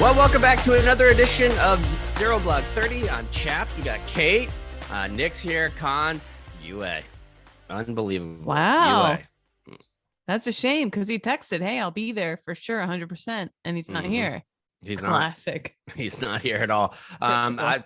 Well, welcome back to another edition of Zero Blog 30 on Chaps. We got Kate, Nick's here, Cons, UA. Unbelievable. Wow. UA. That's a shame because he texted, hey, I'll be there for sure 100%. And he's not here. He's Classic. He's not here at all.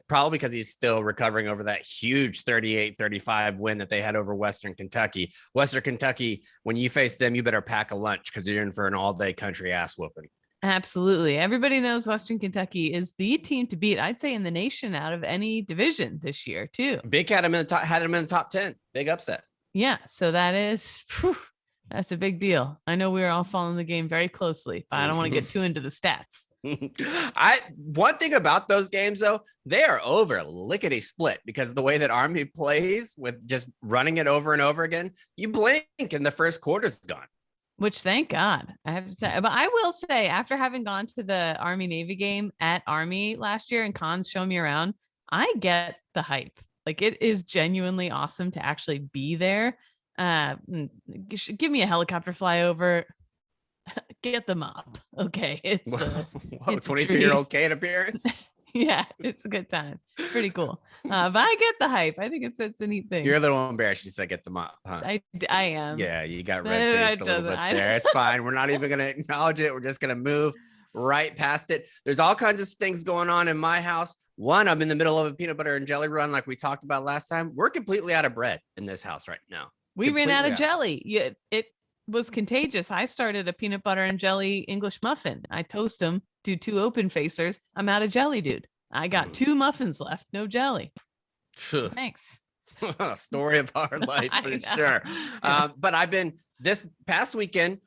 Probably because he's still recovering over that huge 38-35 win that they had over Western Kentucky. Western Kentucky, when you face them, you better pack a lunch because you're in for an all-day country ass whooping. Absolutely. Everybody knows Western Kentucky is the team to beat, I'd say, in the nation out of any division this year, too. Big had him in the top 10. Big upset. Yeah. So that's a big deal. I know we're all following the game very closely, but I don't want to get too into the stats. One thing about those games, though, they are over lickety split because the way that Army plays with just running it over and over again, you blink and the first quarter's gone. Which, thank God, I have to say. But I will say, after having gone to the Army Navy game at Army last year and Cons show me around, I get the hype. Like, it is genuinely awesome to actually be there. Give me a helicopter flyover. Get them up. Okay. It's a 23-year-old Kate appearance. Yeah, it's a good time. Pretty cool. But I get the hype. I think it's a neat thing. You're a little embarrassed. You said get them up, huh? I am. Yeah, you got red-faced a little bit there. It's fine. We're not even going to acknowledge it. We're just going to move right past it. There's all kinds of things going on in my house. One, I'm in the middle of a peanut butter and jelly run like we talked about last time. We're completely out of bread in this house right now. We ran out of jelly. Yeah, it was contagious. I started a peanut butter and jelly English muffin. I toast them, do 2 open facers. I'm out of jelly, dude. I got 2 muffins left, no jelly. Thanks. Story of our life for sure. But this past weekend,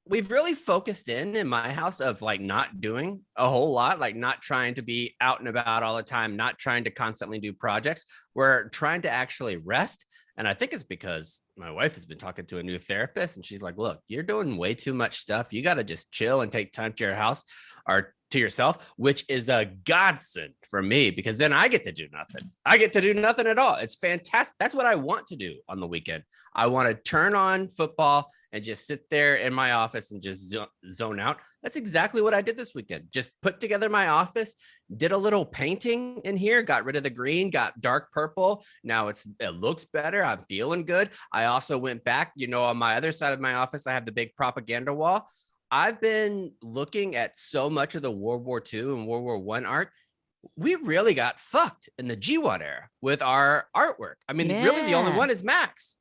we've really focused in my house of like not doing a whole lot, like not trying to be out and about all the time, not trying to constantly do projects. We're trying to actually rest. And I think it's because my wife has been talking to a new therapist and she's like, look, you're doing way too much stuff. You got to just chill and take time to your house or to yourself, which is a godsend for me because then I get to do nothing. I get to do nothing at all. It's fantastic. That's what I want to do on the weekend. I want to turn on football and just sit there in my office and just zone out. That's exactly what I did this weekend. Just put together my office, did a little painting in here, got rid of the green, got dark purple. Now it looks better. I'm feeling good. I also went back, on my other side of my office, I have the big propaganda wall. I've been looking at so much of the World War II and World War I art. We really got fucked in the GWAT era with our artwork. I mean, really the only one is Max.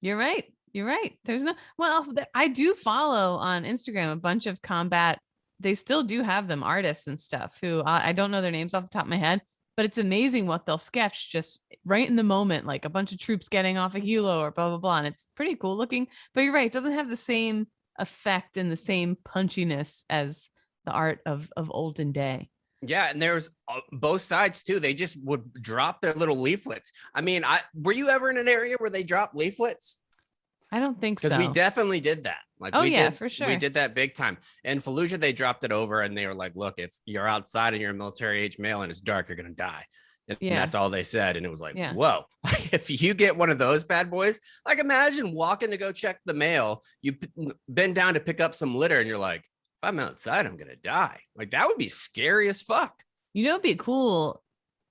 You're right. I do follow on Instagram a bunch of combat. They still do have them artists and stuff who I don't know their names off the top of my head, but it's amazing what they'll sketch just right in the moment, like a bunch of troops getting off a helo or blah, blah, blah. And it's pretty cool looking, but you're right. It doesn't have the same effect and the same punchiness as the art of olden day. Yeah, and there's both sides too. They just would drop their little leaflets. I mean, were you ever in an area where they dropped leaflets? I don't think so. Because we definitely did that. For sure. We did that big time. In Fallujah, they dropped it over and they were like, look, if you're outside and you're a military age male and it's dark, you're going to die. And that's all they said. And it was like, whoa, if you get one of those bad boys, like imagine walking to go check the mail, you bend down to pick up some litter and you're like, if I'm outside, I'm going to die. Like that would be scary as fuck. It'd be cool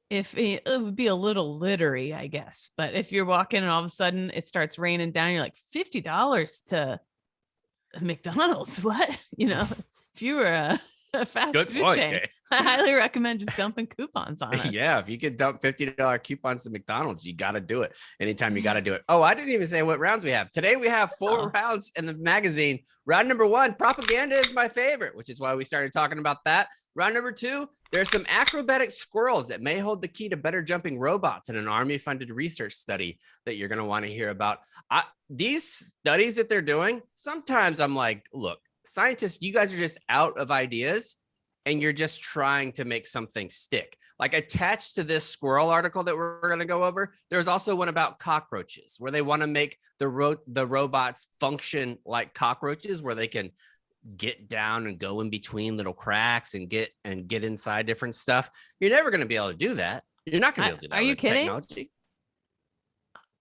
if it would be a little littery, I guess. But if you're walking and all of a sudden it starts raining down, you're like $50 to McDonald's. What? If you were a fast food chain. I highly recommend just dumping coupons on it. Yeah, if you could dump $50 coupons to McDonald's, you got to do it. Anytime you got to do it. Oh, I didn't even say what rounds we have. Today we have 4 rounds in the magazine. Round number 1, propaganda is my favorite, which is why we started talking about that. Round number 2, there's some acrobatic squirrels that may hold the key to better jumping robots in an Army-funded research study that you're going to want to hear about. These studies that they're doing, sometimes I'm like, look, scientists, you guys are just out of ideas. And you're just trying to make something stick. Like attached to this squirrel article that we're going to go over, there's also one about cockroaches where they want to make the robots function like cockroaches, where they can get down and go in between little cracks and get inside different stuff. You're never going to be able to do that. You're not going to be able to do that. Are you kidding? Technology.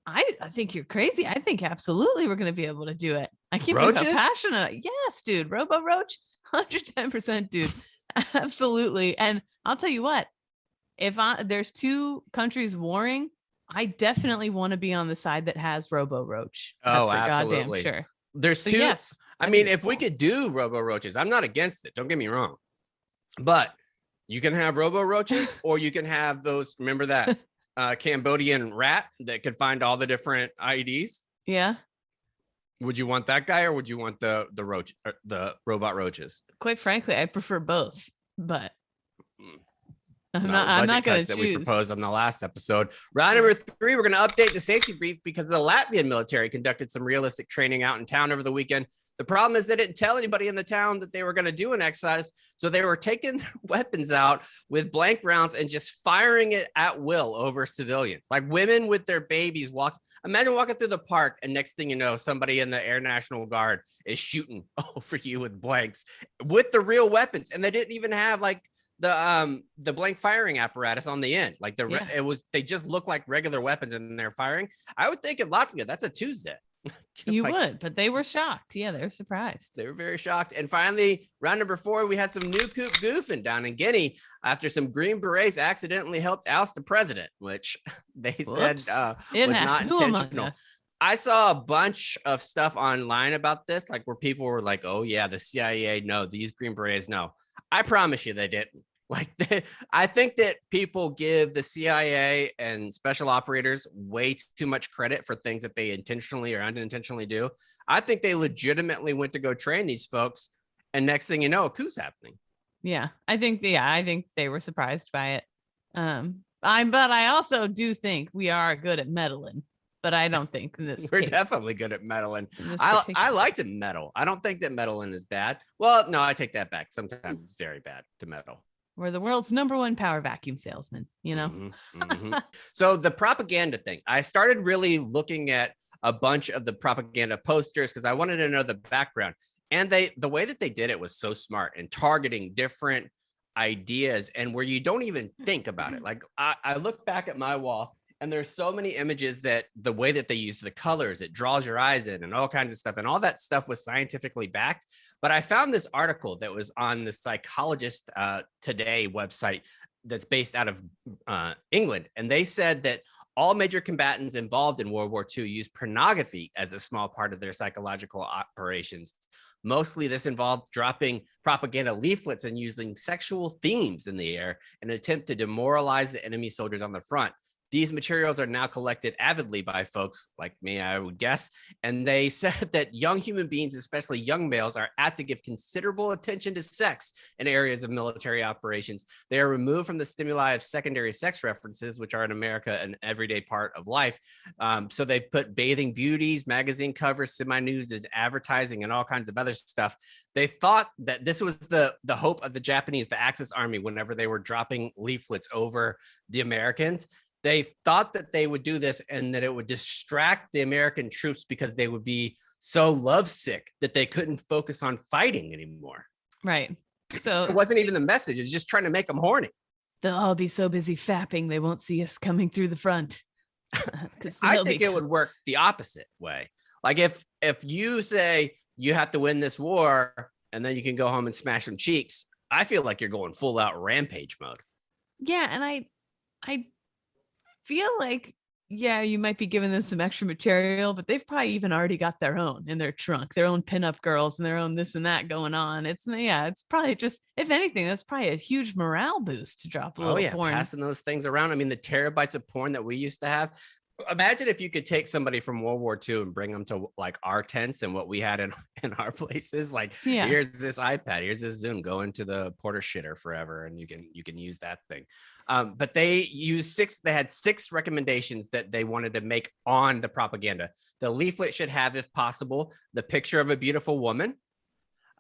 I think you're crazy. I think absolutely we're going to be able to do it. I can't believe how passionate. Yes, dude. Robo Roach, 110%, dude. Absolutely. And I'll tell you what, if there's two countries warring, I definitely want to be on the side that has Robo Roach. That's Oh, for goddamn absolutely. sure. There's So two. yes, I I think mean, it's if we cool. could do robo roaches, I'm not against it. Don't get me wrong. But you can have robo roaches or you can have those. Remember that Cambodian rat that could find all the different IEDs? Yeah. Would you want that guy or would you want the roach, the robot roaches? Quite frankly, I prefer both, but I'm No, I'm budget not going cuts to that we choose. proposed on the last episode. Round number 3, we're going to update the safety brief because the Latvian military conducted some realistic training out in town over the weekend. The problem is they didn't tell anybody in the town that they were going to do an exercise. So they were taking weapons out with blank rounds and just firing it at will over civilians, like women with their babies walk. Imagine walking through the park and next thing you know, somebody in the Air National Guard is shooting over you with blanks with the real weapons. And they didn't even have like the blank firing apparatus on the end. Like they just look like regular weapons and they're firing. I would think in Latvia, that's a Tuesday. You would, but they were shocked. Yeah, they were surprised. They were very shocked. And finally, round number 4, we had some new Coup Goofin down in Guinea after some Green Berets accidentally helped oust the president, which they said was not intentional. I saw a bunch of stuff online about this, like where people were like, oh yeah, the CIA, no, these Green Berets, no. I promise you they didn't. Like, I think that people give the CIA and special operators way too much credit for things that they intentionally or unintentionally do. I think they legitimately went to go train these folks, and next thing you know, a coup's happening. Yeah, I think they were surprised by it. But I also do think we are good at meddling. But I don't think in this we're case. Definitely good at meddling. I like to meddle. I don't think that meddling is bad. Well, no, I take that back. Sometimes it's very bad to meddle. We're the world's #1 power vacuum salesman, you know? So the propaganda thing, I started really looking at a bunch of the propaganda posters because I wanted to know the background. And the way that they did it was so smart and targeting different ideas and where you don't even think about it. Like I look back at my wall and there's so many images that the way that they use the colors, it draws your eyes in and all kinds of stuff. And all that stuff was scientifically backed. But I found this article that was on the Psychologist Today website that's based out of England. And they said that all major combatants involved in World War II used pornography as a small part of their psychological operations. Mostly this involved dropping propaganda leaflets and using sexual themes in the air in an attempt to demoralize the enemy soldiers on the front. These materials are now collected avidly by folks like me, I would guess. And they said that young human beings, especially young males, are apt to give considerable attention to sex in areas of military operations. They are removed from the stimuli of secondary sex references, which are in America an everyday part of life. So they put bathing beauties, magazine covers, semi-nudes, and advertising, and all kinds of other stuff. They thought that this was the hope of the Japanese, the Axis army, whenever they were dropping leaflets over the Americans. They thought that they would do this and that it would distract the American troops because they would be so lovesick that they couldn't focus on fighting anymore. Right. So it wasn't even the message. It was just trying to make them horny. They'll all be so busy fapping, they won't see us coming through the front. I think it would work the opposite way. Like if you say you have to win this war and then you can go home and smash some cheeks, I feel like you're going full out rampage mode. Yeah. And I feel like, yeah, you might be giving them some extra material, but they've probably even already got their own in their trunk, their own pinup girls and their own this and that going on. It's probably just, if anything, that's probably a huge morale boost to drop a little porn. Passing those things around. I mean, the terabytes of porn that we used to have. Imagine if you could take somebody from World War II and bring them to like our tents and what we had in our places. Like, here's this iPad, here's this Zoom, go into the porter shitter forever, and you can use that thing. But they had 6 recommendations that they wanted to make on the propaganda. The leaflet should have, if possible, the picture of a beautiful woman.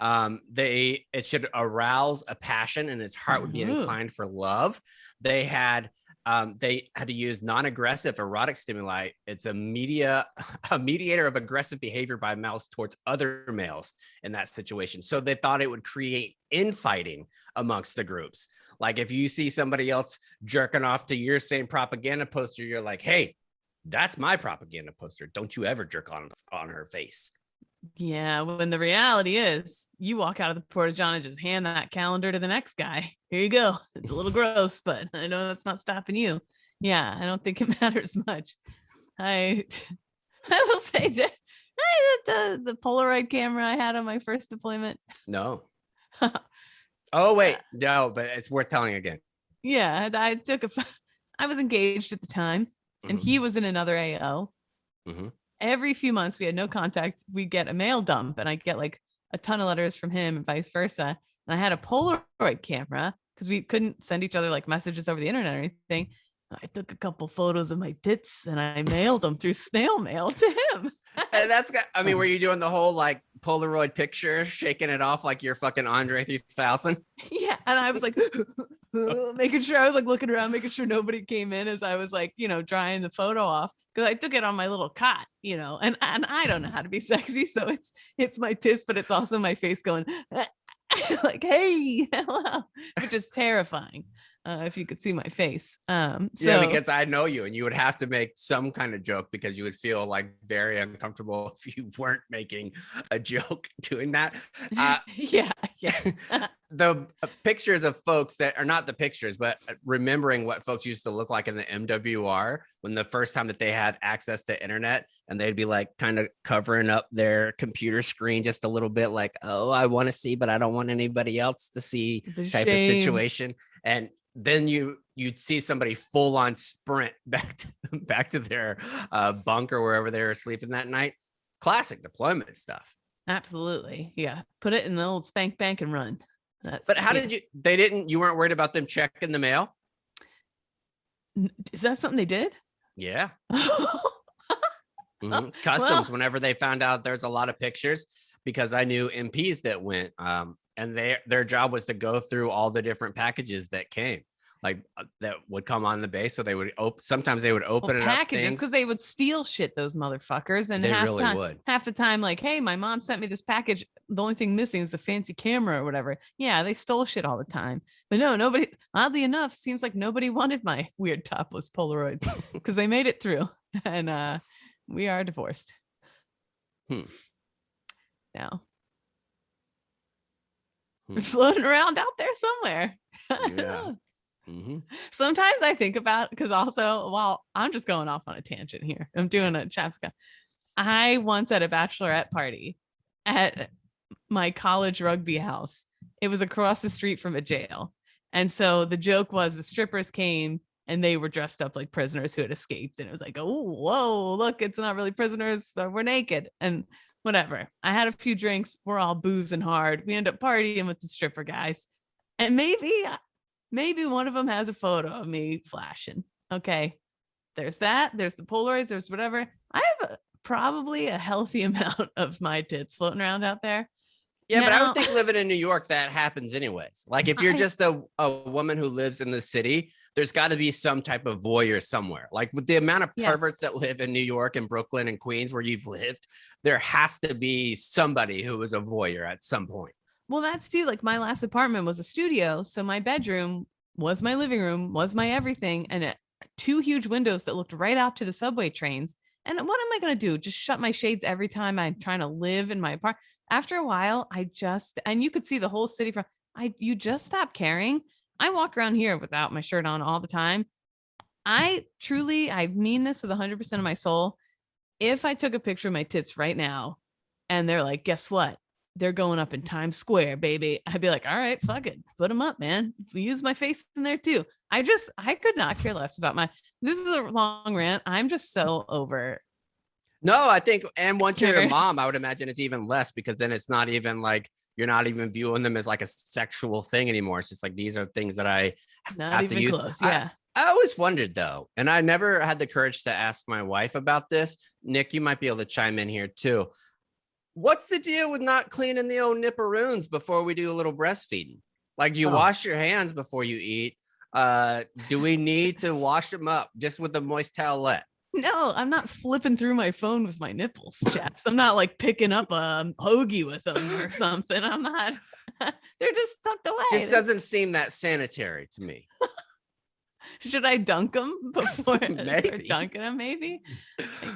It should arouse a passion and his heart would be inclined for love. They had to use non-aggressive erotic stimuli. It's a mediator of aggressive behavior by males towards other males in that situation. So they thought it would create infighting amongst the groups. Like if you see somebody else jerking off to your same propaganda poster, you're like, hey, that's my propaganda poster. Don't you ever jerk on her face. Yeah, when the reality is you walk out of the porta john and just hand that calendar to the next guy. Here you go. It's a little gross, but I know that's not stopping you. Yeah, I don't think it matters much. I I will say that the Polaroid camera I had on my first deployment. No. Oh, wait. No, but it's worth telling again. Yeah, I was engaged at the time, and he was in another AO. Every few months, we had no contact. We'd get a mail dump, and I'd get like a ton of letters from him and vice versa. And I had a Polaroid camera because we couldn't send each other like messages over the internet or anything. I took a couple photos of my tits and I mailed them through snail mail to him. And that's got, I mean, were you doing the whole like Polaroid picture, shaking it off like you're fucking Andre 3000? Yeah. And I was like, making sure I was like looking around, making sure nobody came in as I was like, drying the photo off. Because I took it on my little cot, and I don't know how to be sexy. So it's my tits, but it's also my face going like, hey, hello, which is terrifying. If you could see my face. Yeah, because I know you, and you would have to make some kind of joke because you would feel like very uncomfortable if you weren't making a joke doing that. Yeah. The pictures of folks that are not the pictures, but remembering what folks used to look like in the MWR when the first time that they had access to internet, and they'd be like kind of covering up their computer screen just a little bit, like, oh, I want to see, but I don't want anybody else to see type of situation. And then you'd see somebody full on sprint back to their bunk or wherever they were sleeping that night. Classic deployment stuff. Absolutely. Yeah. Put it in the old spank bank and run. But how did you weren't worried about them checking the mail? Is that something they did? Yeah. Customs, whenever they found out there's a lot of pictures, because I knew MPs that went, and their job was to go through all the different packages that came, like that would come on the base. So they would sometimes they would open it packages, because they would steal shit, those motherfuckers. And they really would. Half the time, like, hey, my mom sent me this package. The only thing missing is the fancy camera or whatever. Yeah, they stole shit all the time. But no, nobody, oddly enough, seems like nobody wanted my weird topless Polaroids because they made it through. And we are divorced. Now. Floating around out there somewhere. Yeah. Sometimes I think about, because also, while I'm just going off on a tangent here, I'm doing a chapska. I once at a bachelorette party at my college rugby house. It was across the street from a jail. And so the joke was the strippers came and they were dressed up like prisoners who had escaped. And it was like, oh, whoa, look, it's not really prisoners. We're naked. And whatever. I had a few drinks. We're all boozing hard. We end up partying with the stripper guys. And maybe one of them has a photo of me flashing. Okay. There's that. There's the Polaroids. There's whatever. I have probably a healthy amount of my tits floating around out there. Yeah, but I would think living in New York, that happens anyways. Like if you're just a woman who lives in the city, there's got to be some type of voyeur somewhere. Like with the amount of perverts that live in New York and Brooklyn and Queens where you've lived, there has to be somebody who was a voyeur at some point. Well, that's too, like my last apartment was a studio. So my bedroom was my living room, was my everything. And 2 huge windows that looked right out to the subway trains. And what am I going to do? Just shut my shades every time I'm trying to live in my apartment? After a while, and you could see the whole city you just stop caring. I walk around here without my shirt on all the time. I mean this with 100% of my soul. If I took a picture of my tits right now and they're like, guess what? They're going up in Times Square, baby. I'd be like, all right, fuck it. Put them up, man. Use my face in there too. I could not care less about this is a long rant. I'm just so over. No, I think, and once you're a mom, I would imagine it's even less, because then it's not even like, you're not even viewing them as like a sexual thing anymore. It's just like, these are things that I have to use. Close, yeah. I always wondered though, and I never had the courage to ask my wife about this. Nick, you might be able to chime in here too. What's the deal with not cleaning the old nipperoons before we do a little breastfeeding? Like you wash your hands before you eat. Do we need to wash them up just with a moist towelette? No, I'm not flipping through my phone with my nipples, chaps. I'm not like picking up a hoagie with them or something. I'm not. They're just tucked away. Just doesn't seem that sanitary to me. Should I dunk them before maybe dunking them? Maybe.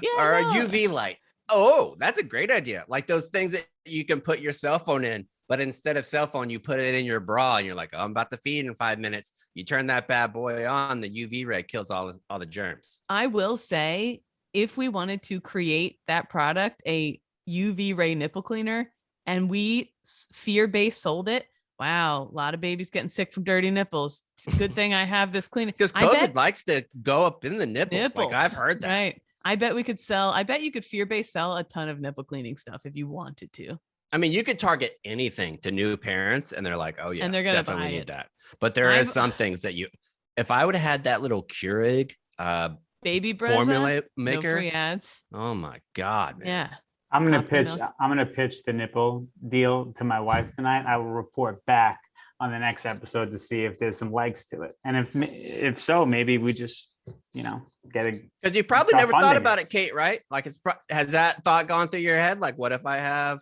Yeah, or a UV light. Oh, that's a great idea. Like those things that you can put your cell phone in, but instead of cell phone, you put it in your bra and you're like, oh, I'm about to feed in 5 minutes. You turn that bad boy on, the UV ray kills all the germs. I will say, if we wanted to create that product, a UV ray nipple cleaner, and we fear-based sold it, wow, a lot of babies getting sick from dirty nipples. It's a good thing I have this cleaner. Because COVID likes to go up in the nipples. Like I've heard that. Right. I bet you could fear-based sell a ton of nipple cleaning stuff if you wanted to. I mean, you could target anything to new parents and they're like, oh yeah, and they're gonna definitely need that. But there is some things that if I would have had that little Keurig baby formula maker, no free ads. Oh my God, man. Yeah. I'm gonna pitch the nipple deal to my wife tonight. I will report back on the next episode to see if there's some legs to it, and if so, maybe we just get a. Because you probably never thought about it, Kate, right? Like, has that thought gone through your head? Like, what if I have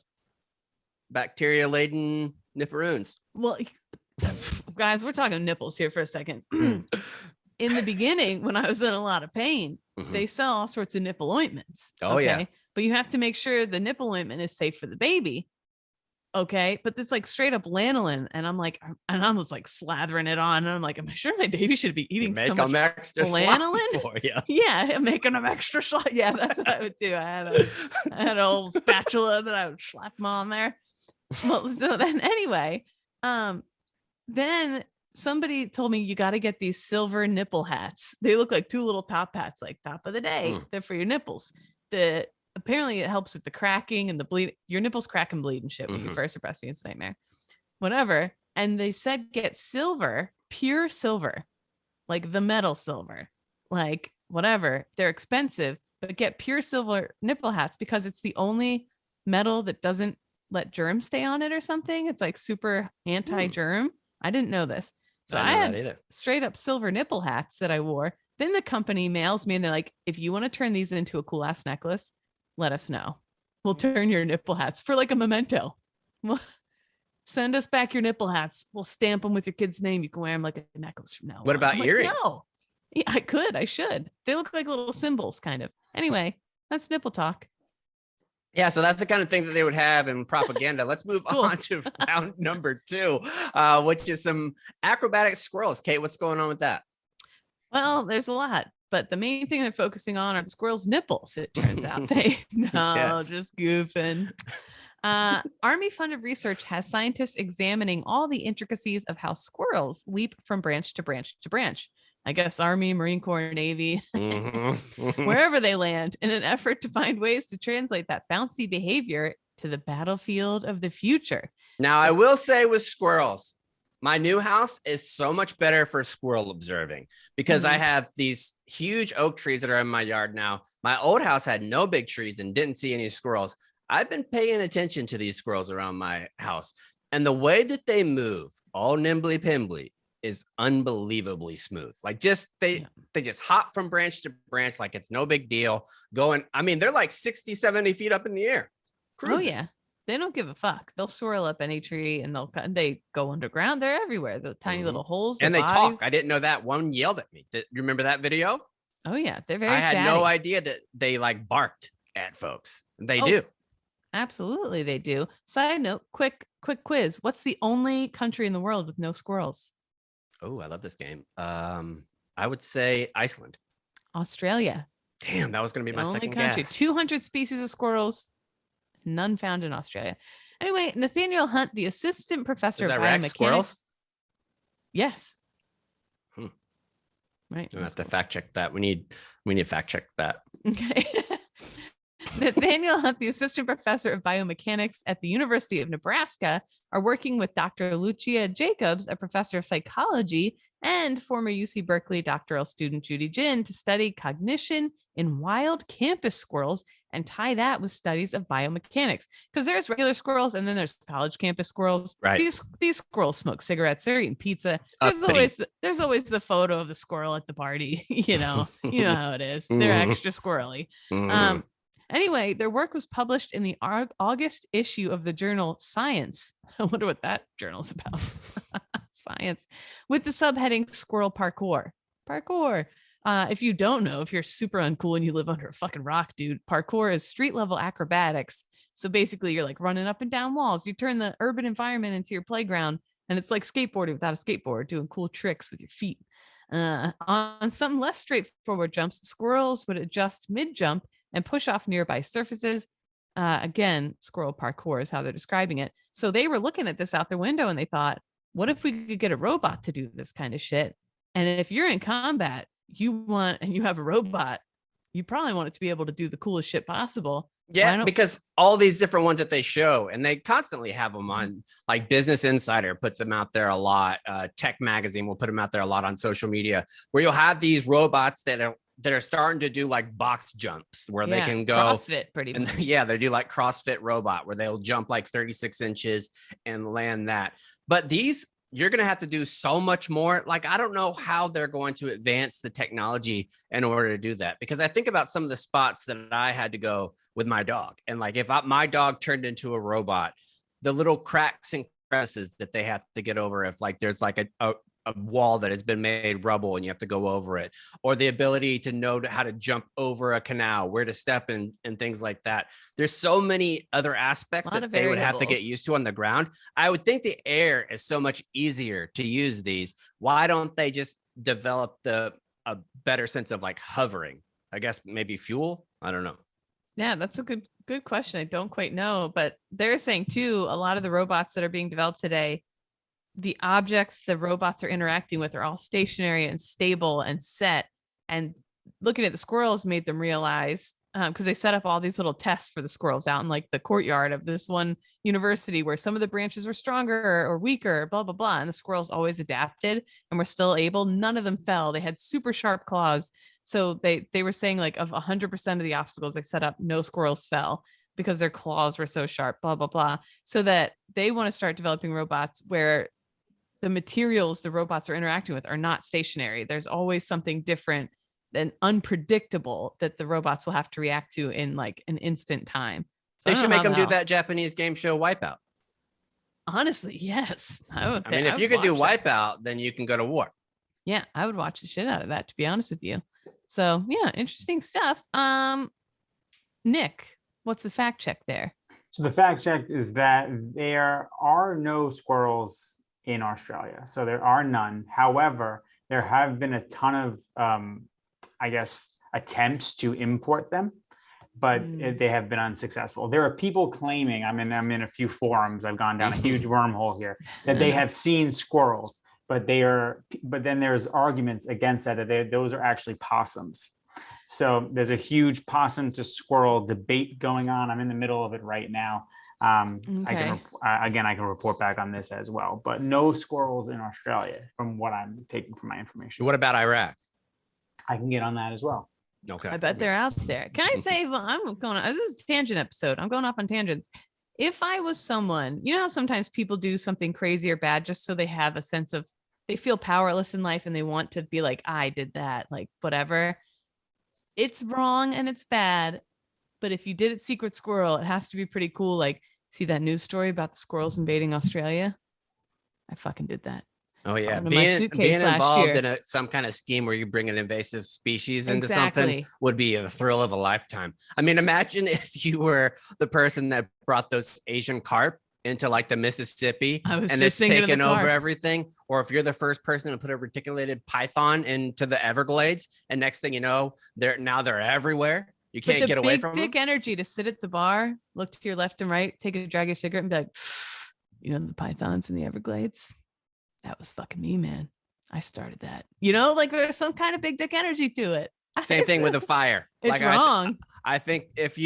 bacteria laden nipperoons? Well, guys, we're talking nipples here for a second. In the beginning, when I was in a lot of pain, they sell all sorts of nipple ointments. Oh, yeah. But you have to make sure the nipple ointment is safe for the baby. Okay. But it's like straight up lanolin. And I'm like, and I was like slathering it on. And I'm like, am I sure my baby should be eating so much extra lanolin for you? Yeah. I'm making them extra slap. Yeah. That's what I would do. I had an old spatula that I would slap them on there. Well, so then anyway, then somebody told me you got to get these silver nipple hats. They look like two little top hats, like top of the day. They're for your nipples. Apparently it helps with the cracking and the bleed. Your nipples crack and bleed and shit when you first are breastfeeding. It's a nightmare. Whatever. And they said get silver, pure silver, like the metal silver, like whatever. They're expensive, but get pure silver nipple hats because it's the only metal that doesn't let germs stay on it or something. It's like super anti-germ. I didn't know this. So I had straight up silver nipple hats that I wore. Then the company mails me and they're like, if you want to turn these into a cool ass necklace, let us know. We'll turn your nipple hats for like a memento. Send us back your nipple hats. We'll stamp them with your kid's name. You can wear them like a necklace from now on. What about earrings? Like, no. Yeah, I should. They look like little symbols kind of. Anyway, that's nipple talk. Yeah, so that's the kind of thing that they would have in propaganda. Let's move on to round number 2, which is some acrobatic squirrels. Kate, what's going on with that? Well, there's a lot, but the main thing they're focusing on are the squirrels' nipples, it turns out. Just goofing. Army-funded research has scientists examining all the intricacies of how squirrels leap from branch to branch to branch. I guess Army, Marine Corps, Navy, wherever they land, in an effort to find ways to translate that bouncy behavior to the battlefield of the future. Now, I will say with squirrels, my new house is so much better for squirrel observing because I have these huge oak trees that are in my yard now. My old house had no big trees and didn't see any squirrels. I've been paying attention to these squirrels around my house, and the way that they move, all nimbly pimbly, is unbelievably smooth. Like they just hop from branch to branch like it's no big deal. They're like 60, 70 feet up in the air. Cruising. Oh yeah. They don't give a fuck. They'll swirl up any tree and they go underground. They're everywhere. The tiny little holes. And they talk. I didn't know that. One yelled at me. You remember that video? Oh yeah. They're very I had chatty. no idea that they like barked at folks. They do. Absolutely they do. Side note, quick quiz. What's the only country in the world with no squirrels? Oh, I love this game. I would say Iceland. Australia. Damn, that was going to be my second country. guess. 200 species of squirrels, none found in Australia. Anyway, Nathaniel Hunt, the assistant professor of biomechanics. Squirrels? Yes. Right. We'll have to fact check that. We need to fact check that. Okay. Nathaniel Hunt, the assistant professor of biomechanics at the University of Nebraska, are working with Dr. Lucia Jacobs, a professor of psychology, and former UC Berkeley doctoral student Judy Jin to study cognition in wild campus squirrels and tie that with studies of biomechanics. Because there's regular squirrels and then there's college campus squirrels. Right. These squirrels smoke cigarettes. They're eating pizza. There's always the photo of the squirrel at the party. You know how it is. They're extra squirrely. Anyway, their work was published in the August issue of the journal Science. I wonder what that journal's about. Science, with the subheading Squirrel Parkour. If you don't know, if you're super uncool and you live under a fucking rock, dude, parkour is street level acrobatics. So basically you're like running up and down walls. You turn the urban environment into your playground, and it's like skateboarding without a skateboard, doing cool tricks with your feet. On some less straightforward jumps, squirrels would adjust mid jump and push off nearby surfaces. Again, squirrel parkour is how they're describing it. So they were looking at this out their window and they thought, what if we could get a robot to do this kind of shit? And if you're in combat, you have a robot, you probably want it to be able to do the coolest shit possible. Yeah, because all these different ones that they show, and they constantly have them on, like Business Insider puts them out there a lot. Tech Magazine will put them out there a lot on social media, where you'll have these robots that are starting to do like box jumps where they can go CrossFit pretty much. And yeah, they do like CrossFit robot where they'll jump like 36 inches and land that. But these, you're going to have to do so much more. Like, I don't know how they're going to advance the technology in order to do that, because I think about some of the spots that I had to go with my dog. And like, if my dog turned into a robot, the little cracks and crevices that they have to get over, if like there's like a wall that has been made rubble and you have to go over it, or the ability to know how to jump over a canal, where to step and things like that. There's so many other aspects that they would have to get used to on the ground. I would think the air is so much easier to use these. Why don't they just develop a better sense of like hovering? I guess maybe fuel. I don't know. Yeah, that's a good question. I don't quite know, but they're saying too, a lot of the robots that are being developed today, the objects the robots are interacting with are all stationary and stable and set. And looking at the squirrels made them realize, because they set up all these little tests for the squirrels out in like the courtyard of this one university where some of the branches were stronger or weaker, blah, blah, blah. And the squirrels always adapted and were still able. None of them fell. They had super sharp claws. So they were saying like of 100% of the obstacles they set up, no squirrels fell because their claws were so sharp, blah, blah, blah. So that they want to start developing robots where the materials the robots are interacting with are not stationary. There's always something different and unpredictable that the robots will have to react to in like an instant time. So they should make them do that Japanese game show Wipeout. Honestly, yes. I mean, if you could do Wipeout, then you can go to war. Yeah, I would watch the shit out of that, to be honest with you. So yeah, interesting stuff. Nick, what's the fact check there? So the fact check is that there are no squirrels in Australia. So there are none. However, there have been a ton of, I guess, attempts to import them, but they have been unsuccessful. There are people claiming, I'm in a few forums, I've gone down a huge wormhole here, that they have seen squirrels, but then there's arguments against that those are actually possums. So there's a huge possum to squirrel debate going on. I'm in the middle of it right now. Okay. I can report back on this as well, but no squirrels in Australia from what I'm taking from my information. What about Iraq? I can get on that as well. Okay. I bet they're out there. Can I say, well, this is a tangent episode. I'm going off on tangents. If I was someone, you know how sometimes people do something crazy or bad just so they have a sense of, they feel powerless in life and they want to be like, I did that, like whatever. It's wrong and it's bad. But if you did it Secret Squirrel, it has to be pretty cool. Like, see that news story about the squirrels invading Australia? I fucking did that. Oh yeah, being involved in some kind of scheme where you bring an invasive species into something would be a thrill of a lifetime. I mean, imagine if you were the person that brought those Asian carp into like the Mississippi and it's taken over everything, or if you're the first person to put a reticulated python into the Everglades, and next thing you know, they're everywhere. You can't get away from them. Big dick energy to sit at the bar, look to your left and right, take a drag of cigarette and be like, you know, the pythons in the Everglades, that was fucking me, man. I started that. You know, like there's some kind of big dick energy to it. Same thing with a fire. It's like, wrong. I think if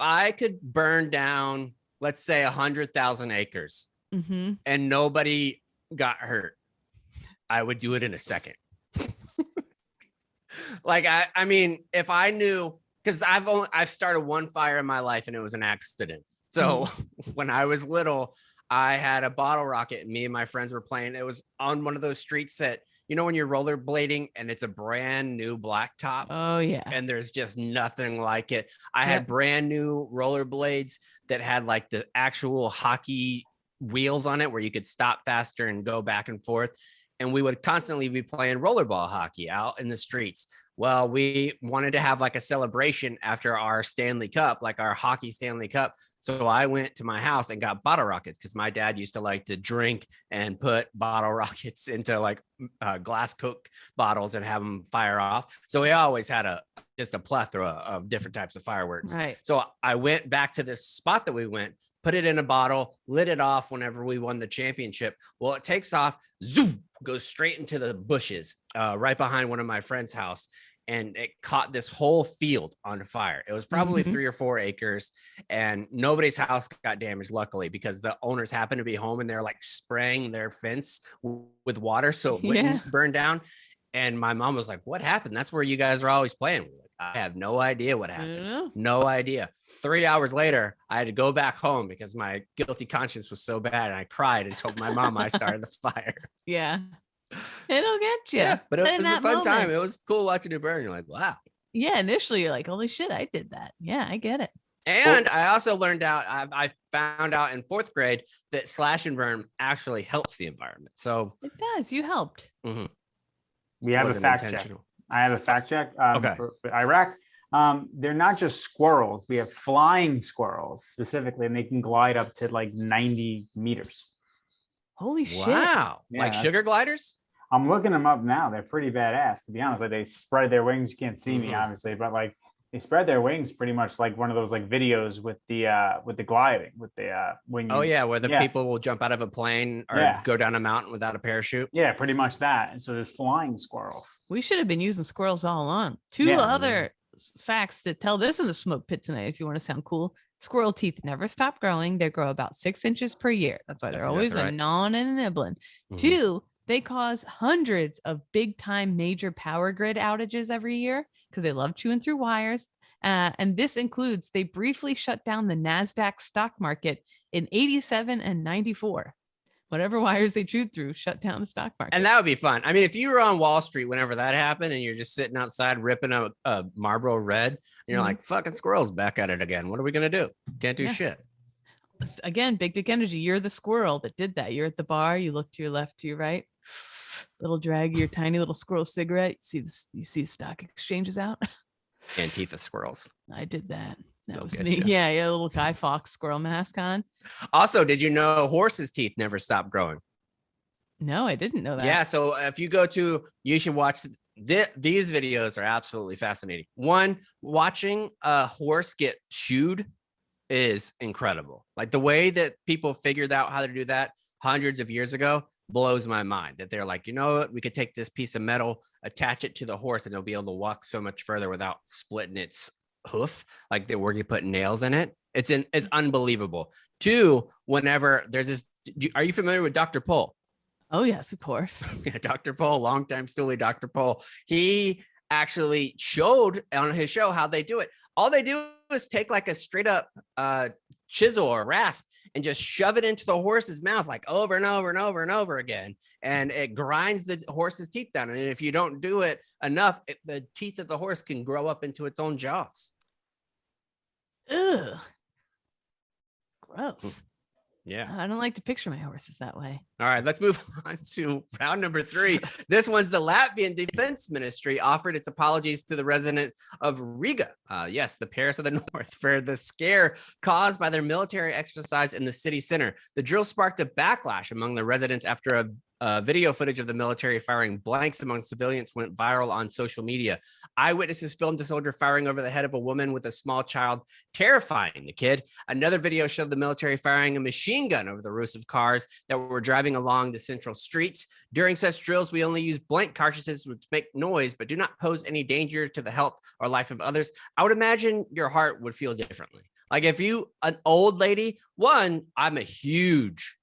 I could burn down, let's say 100,000 acres and nobody got hurt, I would do it in a second. Like, I mean, if I knew, because I've started one fire in my life and it was an accident. So when I was little, I had a bottle rocket and me and my friends were playing. It was on one of those streets that, you know, when you're rollerblading and it's a brand new blacktop. Oh yeah. And there's just nothing like it. I had brand new rollerblades that had like the actual hockey wheels on it where you could stop faster and go back and forth. and we would constantly be playing rollerball hockey out in the streets. Well, we wanted to have like a celebration after our Stanley Cup, like our hockey Stanley Cup. So I went to my house and got bottle rockets because my dad used to like to drink and put bottle rockets into like glass Coke bottles and have them fire off. So we always had just a plethora of different types of fireworks. Right. So I went back to this spot that we went, put it in a bottle, lit it off whenever we won the championship. Well, it takes off, zoom, goes straight into the bushes right behind one of my friend's house. And it caught this whole field on fire. It was probably 3 or 4 acres, and nobody's house got damaged, luckily, because the owners happened to be home and they're like spraying their fence with water so it wouldn't burn down. And my mom was like, "What happened? That's where you guys are always playing." We're like, I have no idea what happened. No idea. 3 hours later, I had to go back home because my guilty conscience was so bad. And I cried and told my mom I started the fire. Yeah. It'll get you. Yeah, but it was a fun moment. Time. It was cool watching it burn. You're like, wow. Yeah, initially you're like, holy shit, I did that. Yeah, I get it. And I also learned out, I found out in 4th grade that slash and burn actually helps the environment. So it does. You helped. We have a fact check. I have a fact check for Iraq. They're not just squirrels. We have flying squirrels specifically, and they can glide up to like 90 meters. Holy shit. Wow. Yeah, like sugar gliders? I'm looking them up now. They're pretty badass, to be honest. Like they spread their wings. You can't see me, obviously, but like they spread their wings pretty much like one of those like videos with the gliding with the wing. Oh yeah, where the people will jump out of a plane or go down a mountain without a parachute. Yeah, pretty much that. And so there's flying squirrels. We should have been using squirrels all along. Two other facts that tell this in the smoke pit tonight, if you want to sound cool. Squirrel teeth never stop growing. They grow about 6 inches per year. That's why they're always a gnawing and a nibbling. 2, they cause hundreds of big time major power grid outages every year because they love chewing through wires. And this includes they briefly shut down the NASDAQ stock market in 87 and 94. Whatever wires they chewed through shut down the stock market. And that would be fun. I mean, if you were on Wall Street whenever that happened and you're just sitting outside ripping a Marlboro Red, and you're like, fucking squirrels back at it again. What are we going to do? Can't do shit. Again, big dick energy. You're the squirrel that did that. You're at the bar. You look to your left, to your right. Little drag your tiny little squirrel cigarette. You see the stock exchanges out. Antifa squirrels. I did that. That was me. Yeah, a little Guy Fawkes squirrel mask on. Also, did you know horses' teeth never stop growing? No, I didn't know that. Yeah, so if you go to, you should watch these videos are absolutely fascinating. One, watching a horse get shoed is incredible. Like the way that people figured out how to do that hundreds of years ago blows my mind, that they're like, you know what, we could take this piece of metal, attach it to the horse, and it'll be able to walk so much further without splitting its hoof, like they where you put nails in it. It's unbelievable. 2, whenever there's this, are you familiar with Dr. Pol? Oh yes, of course. Yeah, Dr. Pol, longtime stoolie Dr. Pol. He actually showed on his show how they do it. All they do is take like a straight up chisel or rasp and just shove it into the horse's mouth like over and over and over and over again. And it grinds the horse's teeth down. And if you don't do it enough, the teeth of the horse can grow up into its own jaws. Ugh. Gross. Yeah. I don't like to picture my horses that way. All right, let's move on to round number 3. This one's the Latvian Defense Ministry offered its apologies to the resident of Riga. Yes, the Paris of the North, for the scare caused by their military exercise in the city center. The drill sparked a backlash among the residents after a video footage of the military firing blanks among civilians went viral on social media. Eyewitnesses filmed a soldier firing over the head of a woman with a small child, terrifying the kid. Another video showed the military firing a machine gun over the roofs of cars that were driving along the central streets. During such drills, we only use blank cartridges which make noise but do not pose any danger to the health or life of others. I would imagine your heart would feel differently. Like if you, an old lady, I'm a huge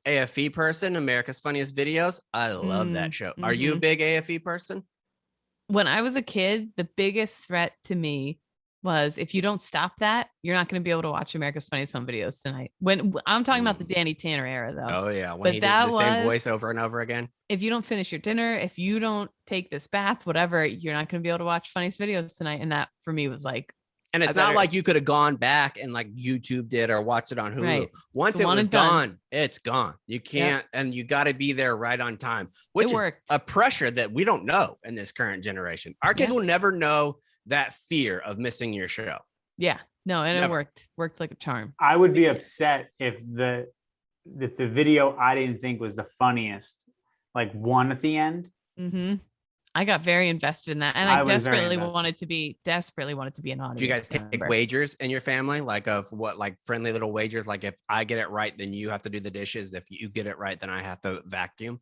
AFE person, America's Funniest Videos. I love that show. Are you a big AFE person? When I was a kid, the biggest threat to me was if you don't stop that, you're not going to be able to watch America's Funniest Home Videos tonight. When I'm talking about the Danny Tanner era, though. Oh yeah, when he did the same voice over and over again. If you don't finish your dinner, if you don't take this bath, whatever, you're not going to be able to watch Funniest Videos tonight. And that for me was like And it's not like you could have gone back and like YouTube did or watched it on Hulu. Right. Once it was gone, it's gone. You can't, and you got to be there right on time, which is a pressure that we don't know in this current generation. Our kids will never know that fear of missing your show. Yeah, no, and never. It worked like a charm. I would be upset if the video I didn't think was the funniest, like, won at the end. Mm-hmm. I got very invested in that, and I desperately wanted to be an audience. Do you guys take wagers in your family, like of what, like friendly little wagers? Like if I get it right, then you have to do the dishes. If you get it right, then I have to vacuum.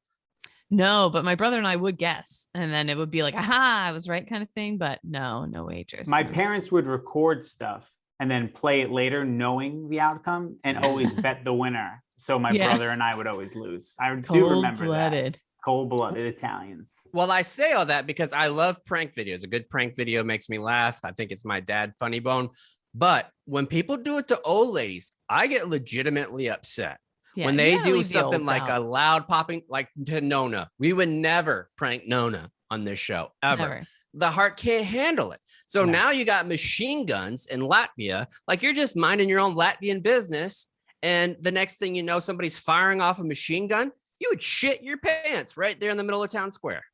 No, but my brother and I would guess, and then it would be like, aha, I was right kind of thing. But no wagers. My parents would record stuff and then play it later, knowing the outcome, and always bet the winner. So my brother and I would always lose. I do remember that. Cold-blooded Italians. Well, I say all that because I love prank videos. A good prank video makes me laugh. I think it's my dad funny bone. But when people do it to old ladies, I get legitimately upset. Yeah, when they do something like a loud popping, like to Nona. We would never prank Nona on this show, ever. Never. The heart can't handle it. So now you got machine guns in Latvia. Like you're just minding your own Latvian business. And the next thing you know, somebody's firing off a machine gun. You would shit your pants right there in the middle of town square.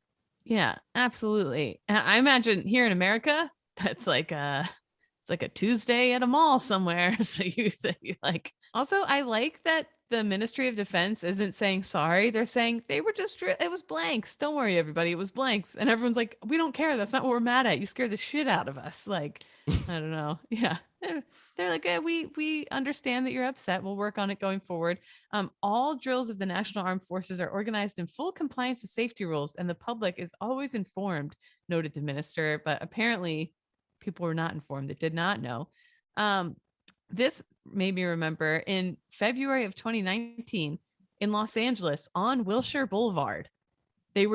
Yeah, absolutely. I imagine here in America, that's like it's like a Tuesday at a mall somewhere. So you like, also, I like that the Ministry of Defense isn't saying sorry. They're saying they were just, it was blanks. Don't worry, everybody. It was blanks. And everyone's like, we don't care. That's not what we're mad at. You scared the shit out of us. Like, I don't know. Yeah. They're like, we understand that you're upset. We'll work on it going forward. All drills of the National Armed Forces are organized in full compliance with safety rules, and the public is always informed, noted the minister. But apparently people were not informed that did not know. This made me remember in February of 2019 in Los Angeles on Wilshire Boulevard, they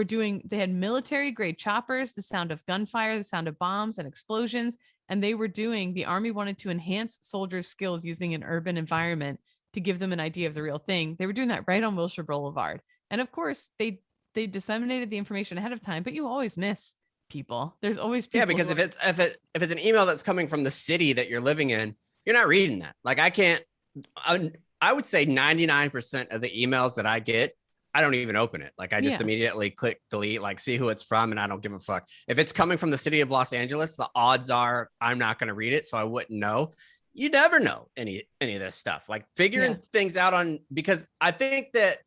had military grade choppers, the sound of gunfire, the sound of bombs and explosions. And the Army wanted to enhance soldiers' skills using an urban environment to give them an idea of the real thing. They were doing that right on Wilshire Boulevard. And of course, they disseminated the information ahead of time, but you always miss people. There's always people. Yeah, because if it's an email that's coming from the city that you're living in, you're not reading that. Like I would say 99% of the emails that I get, I don't even open it. Like I just immediately click delete, like see who it's from. And I don't give a fuck. If it's coming from the city of Los Angeles, the odds are I'm not going to read it. So I wouldn't know. You never know any of this stuff, like figuring things out because I think that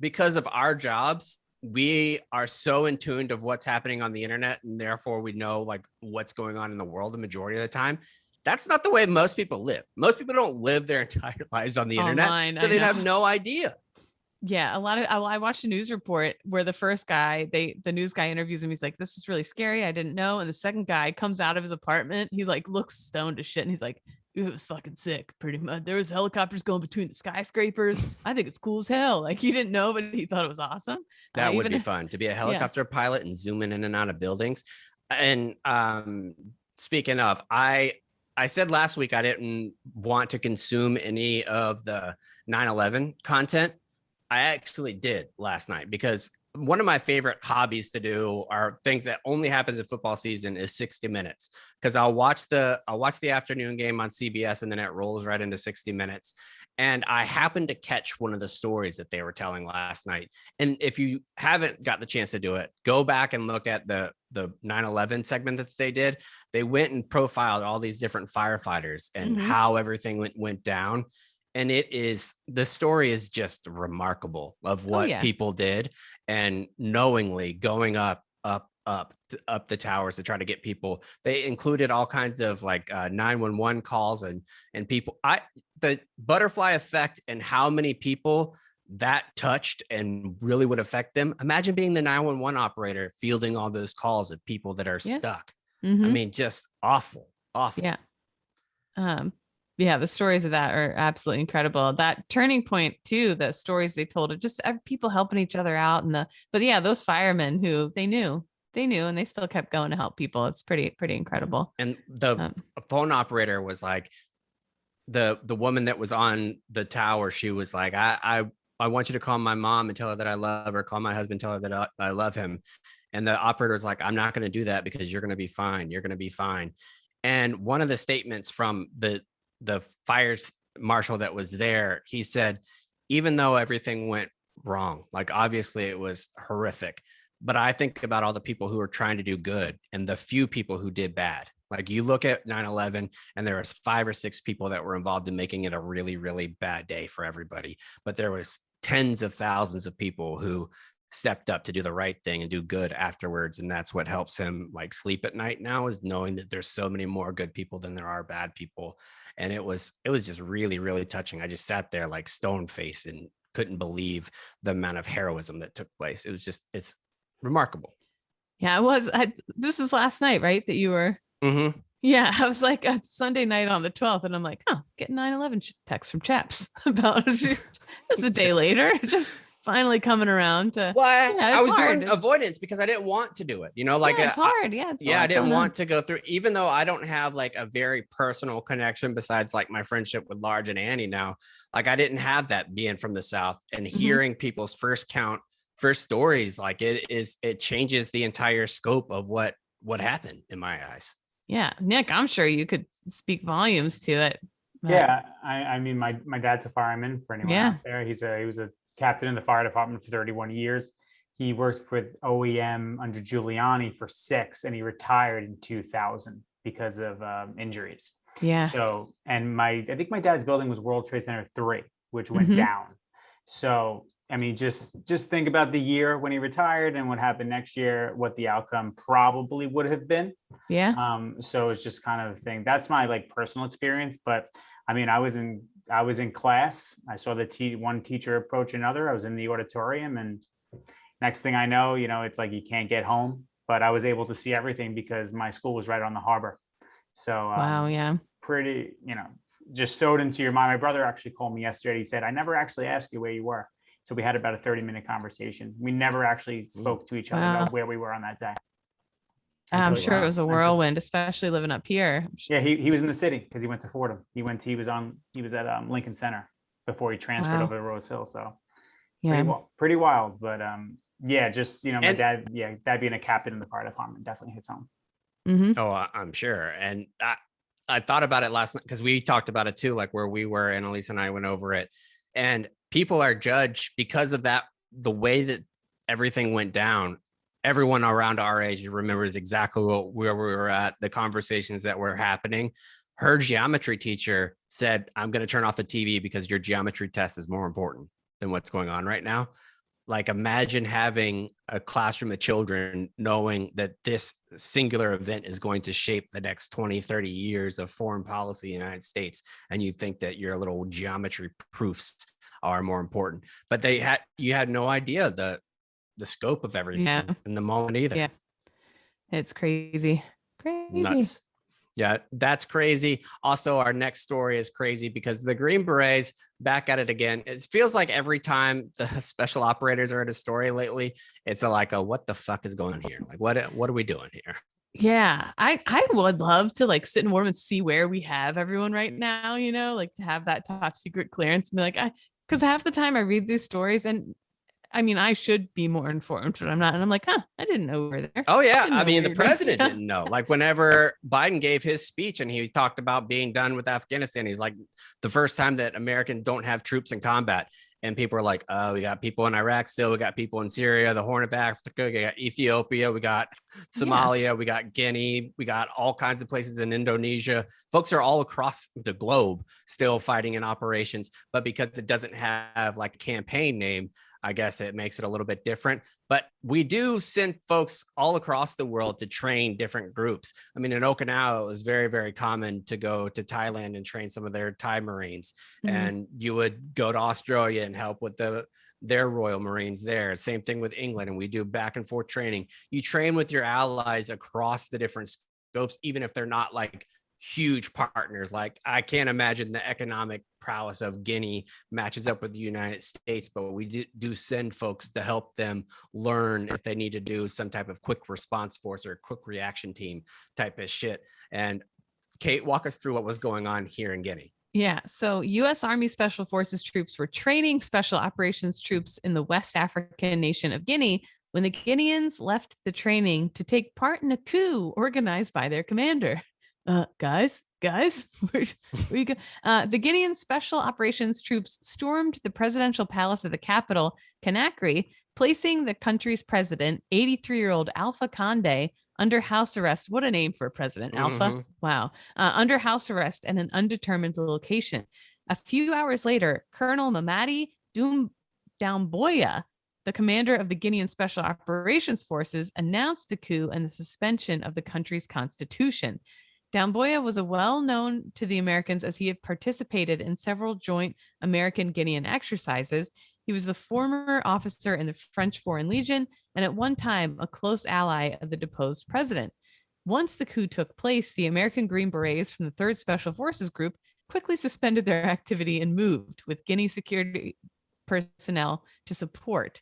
because of our jobs, we are so in tune of what's happening on the internet. And therefore we know like what's going on in the world the majority of the time. That's not the way most people live. Most people don't live their entire lives on the internet, so they'd have no idea. Yeah, I watched a news report where the first guy, the news guy interviews him. He's like, "This is really scary. I didn't know." And the second guy comes out of his apartment. He like looks stoned as shit, and he's like, "It was fucking sick. Pretty much. There was helicopters going between the skyscrapers. I think it's cool as hell." Like he didn't know, but he thought it was awesome. That would be fun to be a helicopter pilot and zooming in and out of buildings. And speaking of, I said last week I didn't want to consume any of the 9/11 content. I actually did last night because one of my favorite hobbies to do are things that only happens in football season is 60 minutes. Because I'll watch the afternoon game on CBS and then it rolls right into 60 minutes. And I happened to catch one of the stories that they were telling last night. And if you haven't got the chance to do it, go back and look at the 9/11 segment that they did. They went and profiled all these different firefighters and how everything went down. And the story is just remarkable of what people did and knowingly going up the towers to try to get people. They included all kinds of like 911 calls and people. The butterfly effect and how many people that touched and really would affect them. Imagine being the 911 operator fielding all those calls of people that are stuck. I mean, just awful. Yeah. The stories of that are absolutely incredible. That turning point too, the stories they told of just people helping each other out those firemen who they knew and they still kept going to help people. It's pretty incredible. And the phone operator was like, the woman that was on the tower, she was like, I want you to call my mom and tell her that I love her. Call my husband, tell her that I love him. And the operator was like, I'm not going to do that because you're going to be fine. You're going to be fine. And one of the statements from the fire marshal that was there, he said, even though everything went wrong, like obviously it was horrific, but I think about all the people who are trying to do good and the few people who did bad. Like you look at 9/11 and there was 5 or 6 people that were involved in making it a really, really bad day for everybody. But there was tens of thousands of people who stepped up to do the right thing and do good afterwards. And that's what helps him like sleep at night now, is knowing that there's so many more good people than there are bad people. And it was just really, really touching. I just sat there like stone faced and couldn't believe the amount of heroism that took place. It was just, it's remarkable. Yeah, it was. This was last night, right? That you were. Mm-hmm. Yeah, I was like a Sunday night on the 12th, and I'm like, getting 9/11 text from Chaps about it. It's a day later, just finally coming around to. Well, I was doing avoidance because I didn't want to do it. You know, like it's hard. Yeah, I didn't want to go through, even though I don't have like a very personal connection besides like my friendship with Large and Annie now. Like I didn't have that being from the South, and hearing people's first stories, like it changes the entire scope of what happened in my eyes. Yeah, Nick, I'm sure you could speak volumes to it. But... Yeah, I mean, my dad's a fireman. For anyone out there, he was a captain in the fire department for 31 years. He worked with OEM under Giuliani for 6, and he retired in 2000 because of injuries. Yeah. So, and I think my dad's building was World Trade Center 3, which went down. So, I mean, just think about the year when he retired and what happened next year, what the outcome probably would have been. Yeah. So it's just kind of a thing. That's my like personal experience. But I mean, I was in class. I saw one teacher approach another. I was in the auditorium, and next thing I know, it's like you can't get home. But I was able to see everything because my school was right on the harbor. So wow, yeah, pretty, just sewed into your mind. My brother actually called me yesterday. He said, I never actually asked you where you were. So we had about a 30-minute conversation. We never actually spoke to each other about where we were on that day. I'm sure it was a whirlwind, especially living up here. Yeah, he was in the city because he went to Fordham. He was at Lincoln Center before he transferred over to Rose Hill. So pretty wild. But yeah, just my dad being a captain in the fire department definitely hits home. Mm-hmm. Oh, I'm sure. And I thought about it last night because we talked about it too, like where we were, and Elise and I went over it. And people are judged because of that, the way that everything went down. Everyone around our age remembers exactly where we were at, the conversations that were happening. Her geometry teacher said, I'm going to turn off the TV because your geometry test is more important than what's going on right now. Like, imagine having a classroom of children knowing that this singular event is going to shape the next 20, 30 years of foreign policy in the United States. And you think that your little geometry proofs are more important, but you had no idea the scope of everything in the moment either. Yeah. It's crazy. Nuts. Yeah, that's crazy. Also, our next story is crazy because the Green Berets back at it again. It feels like every time the special operators are at a story lately, it's like what the fuck is going on here? Like, what are we doing here? Yeah, I would love to like sit in warm and see where we have everyone right now, like to have that top secret clearance and be like, because half the time I read these stories and I mean, I should be more informed, but I'm not. And I'm like, I didn't know we were there. Oh, yeah. I mean, the president didn't know. Like whenever Biden gave his speech and he talked about being done with Afghanistan, he's like, the first time that Americans don't have troops in combat. And people are like, oh, we got people in Iraq still. We got people in Syria, the Horn of Africa. We got Ethiopia. We got Somalia. We got Guinea. We got all kinds of places in Indonesia. Folks are all across the globe still fighting in operations. But because it doesn't have like a campaign name, I guess it makes it a little bit different. But we do send folks all across the world to train different groups. I mean, in Okinawa, it was very, very common to go to Thailand and train some of their Thai Marines. Mm-hmm. And you would go to Australia and help with their Royal Marines there. Same thing with England. And we do back and forth training. You train with your allies across the different scopes, even if they're not like huge partners. Like, I can't imagine the economic prowess of Guinea matches up with the United States, but we do send folks to help them learn if they need to do some type of quick response force or quick reaction team type of shit. And Kate, walk us through what was going on here in Guinea. Yeah. So U.S. Army Special Forces troops were training special operations troops in the West African nation of Guinea when the Guineans left the training to take part in a coup organized by their commander. guys, where you go? The Guinean Special Operations Troops stormed the presidential palace of the capital, Conakry, placing the country's president, 83-year-old Alpha Condé, under house arrest. What a name for a president, Alpha. Wow. Under house arrest at an undetermined location. A few hours later, Colonel Mamadi Doumbouya, the commander of the Guinean Special Operations Forces, announced the coup and the suspension of the country's constitution. Doumbouya was well known to the Americans as he had participated in several joint American-Guinean exercises. He was the former officer in the French Foreign Legion and at one time a close ally of the deposed president. Once the coup took place, the American Green Berets from the 3rd Special Forces Group quickly suspended their activity and moved with Guinea security personnel to support.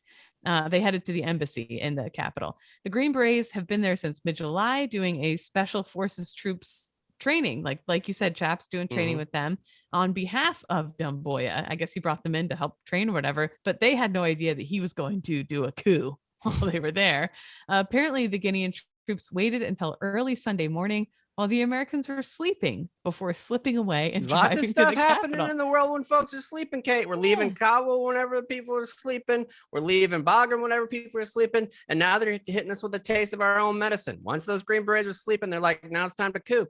They headed to the embassy in the capital. The Green Berets have been there since mid-July doing a special forces troops training, like you said, Chaps, doing training with them on behalf of Doumbouya. I guess he brought them in to help train or whatever, but they had no idea that he was going to do a coup while they were there. Apparently, the Guinean troops waited until early Sunday morning while the Americans were sleeping before slipping away and lots of stuff happening capital. In the world when folks are sleeping, Kate. We're leaving Kabul whenever people are sleeping. We're leaving Bagram whenever people are sleeping. And now they're hitting us with a taste of our own medicine. Once those Green Berets are sleeping, they're like, now it's time to coup.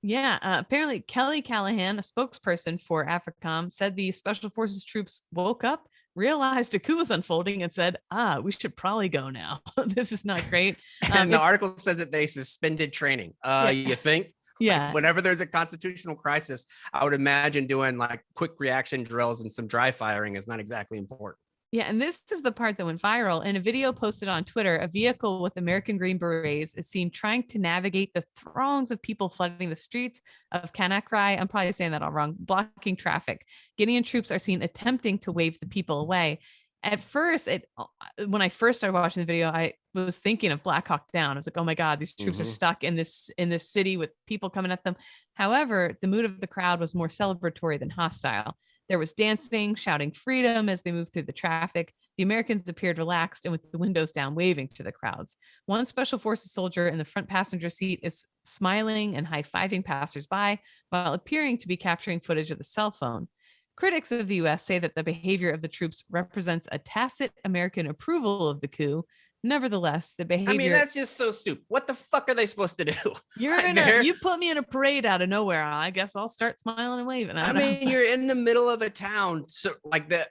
Yeah, apparently Kelly Callahan, a spokesperson for AFRICOM, said the Special Forces troops woke up, realized a coup was unfolding, and said, we should probably go now. This is not great. And the article says that they suspended training. You think? Yeah. Like whenever there's a constitutional crisis, I would imagine doing like quick reaction drills and some dry firing is not exactly important. Yeah, and this is the part that went viral. In a video posted on Twitter, a vehicle with American Green Berets is seen trying to navigate the throngs of people flooding the streets of Conakry. I'm probably saying that all wrong, blocking traffic. Guinean troops are seen attempting to wave the people away. At first, when I first started watching the video, I was thinking of Black Hawk Down. I was like, oh my God, these troops are stuck in this city with people coming at them. However, the mood of the crowd was more celebratory than hostile. There was dancing, shouting freedom as they moved through the traffic. The Americans appeared relaxed and with the windows down, waving to the crowds. One Special Forces soldier in the front passenger seat is smiling and high-fiving passersby while appearing to be capturing footage of the cell phone. Critics of the U.S. say that the behavior of the troops represents a tacit American approval of the coup. Nevertheless, the behavior... I mean, that's just so stupid. What the fuck are they supposed to do? You put me in a parade out of nowhere. I guess I'll start smiling and waving. I mean, you're in the middle of a town. So like that,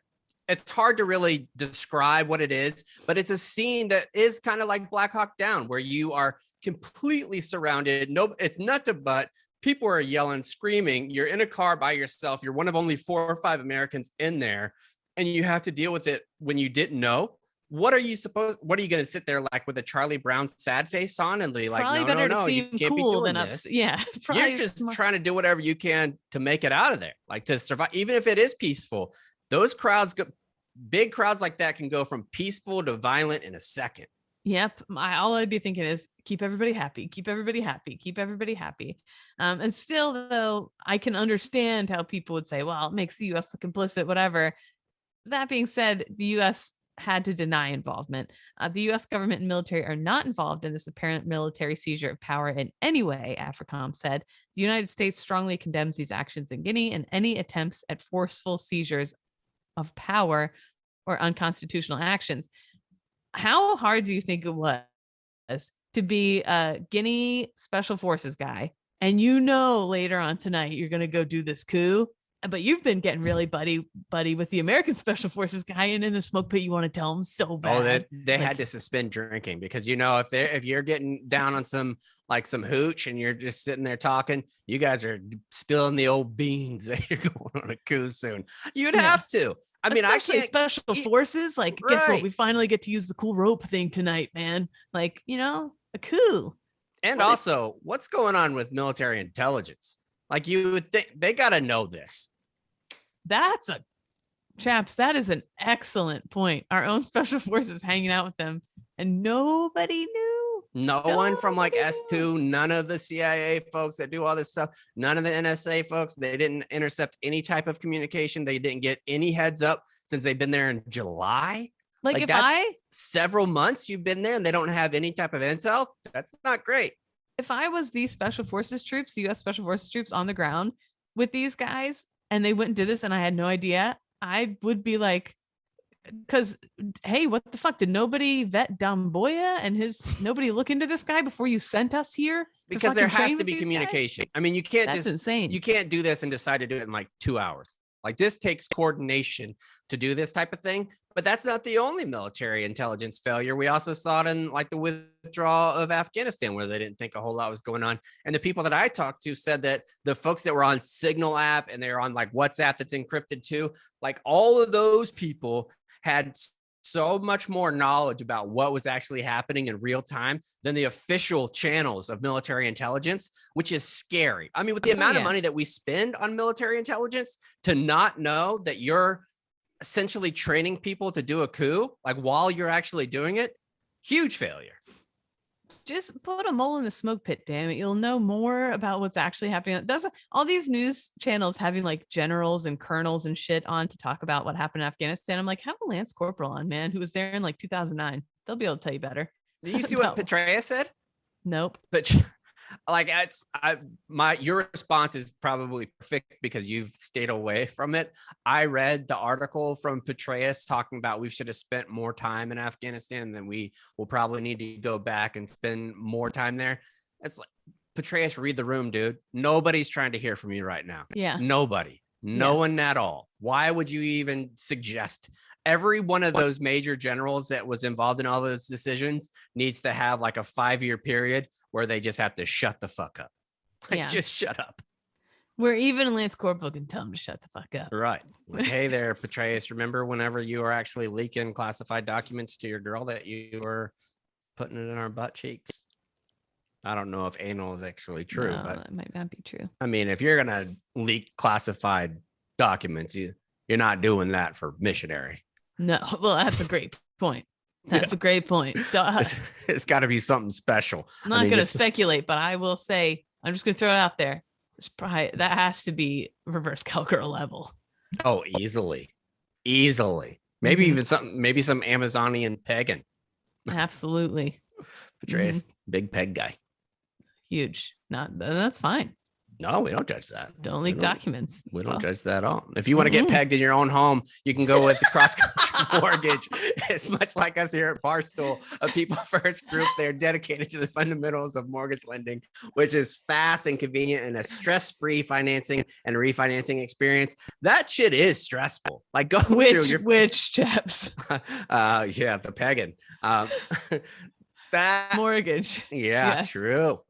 it's hard to really describe what it is, but it's a scene that is kind of like Black Hawk Down, where you are completely surrounded. No, it's nothing but people are yelling, screaming. You're in a car by yourself. You're one of only 4 or 5 Americans in there, and you have to deal with it when you didn't know. What are you going to sit there like with a Charlie Brown sad face on and be like, no, you can't be doing this. Yeah. You're just trying to do whatever you can to make it out of there, like to survive, even if it is peaceful. Those crowds, big crowds like that can go from peaceful to violent in a second. Yep. All I'd be thinking is keep everybody happy, keep everybody happy, keep everybody happy. And still, though, I can understand how people would say, well, it makes the U.S. look complicit, whatever. That being said, the U.S. had to deny involvement. The U.S. government and military are not involved in this apparent military seizure of power in any way, AFRICOM said. The United States strongly condemns these actions in Guinea and any attempts at forceful seizures of power or unconstitutional actions. How hard do you think it was to be a Guinea Special Forces guy, and later on tonight you're going to go do this coup? But you've been getting really buddy with the American Special Forces guy, and in the smoke pit, you want to tell them so bad. Oh, they had to suspend drinking because if you're getting down on some hooch and you're just sitting there talking, you guys are spilling the old beans that you're going on a coup soon. You'd have to. I mean, especially I can't. Special Forces, guess what? We finally get to use the cool rope thing tonight, man. A coup. And also, what's going on with military intelligence? Like, you would think they got to know this. Chaps, that is an excellent point. Our own Special Forces hanging out with them and nobody knew. No one from S2, none of the CIA folks that do all this stuff, none of the NSA folks, they didn't intercept any type of communication. They didn't get any heads up since they've been there in July. Several months you've been there and they don't have any type of intel. That's not great. if I was the special forces troops, the US special forces troops on the ground with these guys and they went and did this and I had no idea, I would be like, because hey, what the fuck? Did nobody vet Damboya and nobody look into this guy before you sent us here? Because there has to be communication. Guys? I mean, you can't That's insane. You can't do this and decide to do it in like 2 hours. Like this takes coordination to do this type of thing. But that's not the only military intelligence failure. We also saw it in like the withdrawal of Afghanistan, where they didn't think a whole lot was going on. And the people that I talked to said that the folks that were on Signal app and they're on like WhatsApp that's encrypted too, like all of those people had so much more knowledge about what was actually happening in real time than the official channels of military intelligence, which is scary. I mean, with the amount of money that we spend on military intelligence, to not know that you're essentially training people to do a coup, like while you're actually doing it, huge failure. Just put a mole in the smoke pit, damn it. You'll know more about what's actually happening. There's all these news channels having like generals and colonels and shit on to talk about what happened in Afghanistan. I'm like, have a Lance Corporal on, man, who was there in like 2009. They'll be able to tell you better. Did you see what Petraeus said? Nope. But like your response is probably perfect because you've stayed away from it. I read the article from Petraeus talking about we should have spent more time in Afghanistan, than we will probably need to go back and spend more time there. It's like, Petraeus, read the room, dude. Nobody's trying to hear from you right now. Yeah. Nobody. No one at all. Why would you even suggest? Every one of those major generals that was involved in all those decisions needs to have like a 5-year period where they just have to shut the fuck up. Like, just shut up. Where even Lance Corporal can tell him to shut the fuck up. Right. Like, hey there, Petraeus. Remember whenever you were actually leaking classified documents to your girl that you were putting it in our butt cheeks? I don't know if anal is actually true, but it might not be true. I mean, if you're going to leak classified documents, you're not doing that for missionary. No. Well, that's a great point. That's a great point. It's got to be something special. I'm not going to speculate, but I will say, I'm just going to throw it out there. It's probably, that has to be reverse cowgirl level. Oh, easily. Maybe even some Amazonian pagan. Absolutely. Petraeus, big peg guy. Huge. That's fine. No, we don't judge that. Don't leak documents. We don't judge that at all. If you want to get pegged in your own home, you can go with the cross-country mortgage. It's much like us here at Barstool, a people first group. They're dedicated to the fundamentals of mortgage lending, which is fast and convenient and a stress-free financing and refinancing experience. That shit is stressful. Like go through your which chaps. The pegging. That mortgage. Yeah, yes. True.